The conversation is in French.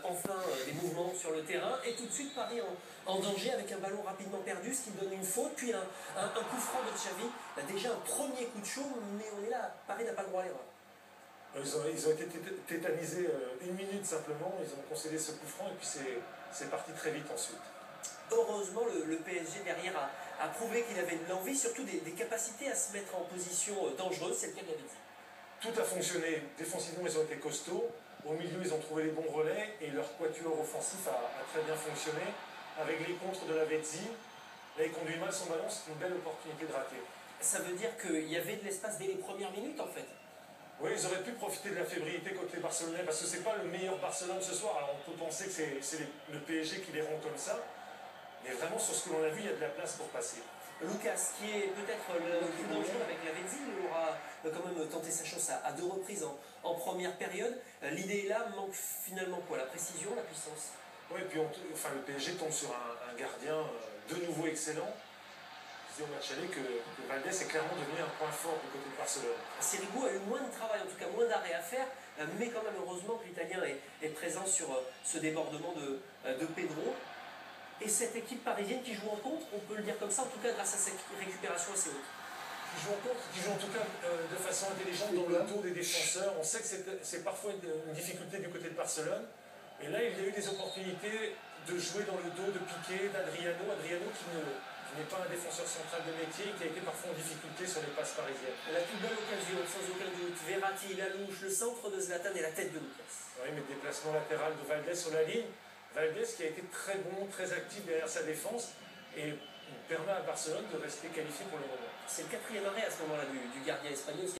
enfin des mouvements sur le terrain, et tout de suite Paris en danger avec un ballon rapidement perdu, ce qui donne une faute, puis un coup franc de Xavi. Déjà un premier coup de chaud, mais on est là, Paris n'a pas le droit à l'erreur. Ils ont été tétanisés une minute simplement, ils ont concédé ce coup franc et puis c'est parti très vite ensuite. Heureusement, le PSG derrière a prouvé qu'il avait de l'envie, surtout des capacités à se mettre en position dangereuse, c'est le cas de la Betis. Tout a fonctionné, défensivement ils ont été costauds, au milieu ils ont trouvé les bons relais et leur quatuor offensif a très bien fonctionné. Avec les contres de la Betis, là il conduit mal son ballon, c'est une belle opportunité de rater. Ça veut dire qu'il y avait de l'espace dès les premières minutes en fait. Oui, ils auraient pu profiter de la fébrilité côté barcelonais, parce que c'est pas le meilleur Barcelone ce soir. Alors on peut penser que c'est le PSG qui les rend comme ça, mais vraiment sur ce que l'on a vu, il y a de la place pour passer. Lucas, qui est peut-être le plus dangereux avec la Betis, il aura quand même tenté sa chance à deux reprises en première période. L'idée est là, manque finalement quoi? La précision, la puissance. Oui, et puis le PSG tombe sur un gardien de nouveau excellent. Je disais au match aller que Valdés est clairement devenu un point fort du côté de Barcelone. Sirigu a eu moins de travail, en tout cas moins d'arrêt à faire, mais quand même heureusement que l'Italien est présent sur ce débordement de Pedro. Et cette équipe parisienne qui joue en contre, on peut le dire comme ça, en tout cas grâce à cette récupération assez haute. Qui joue en contre, qui joue en tout cas de façon intelligente dans le dos des défenseurs. On sait que c'est parfois une difficulté du côté de Barcelone. Et là, il y a eu des opportunités de jouer dans le dos, de piquer d'Adriano. Adriano qui n'est pas un défenseur central de métier, qui a été parfois en difficulté sur les passes parisiennes. La plus belle occasion, sans aucun doute. Verratti, la louche, le centre de Zlatan et la tête de Lucas. Oui, mais le déplacement latéral de Valdés sur la ligne. Valdés qui a été très bon, très actif derrière sa défense et permet à Barcelone de rester qualifié pour le moment. C'est le quatrième arrêt à ce moment-là du gardien espagnol.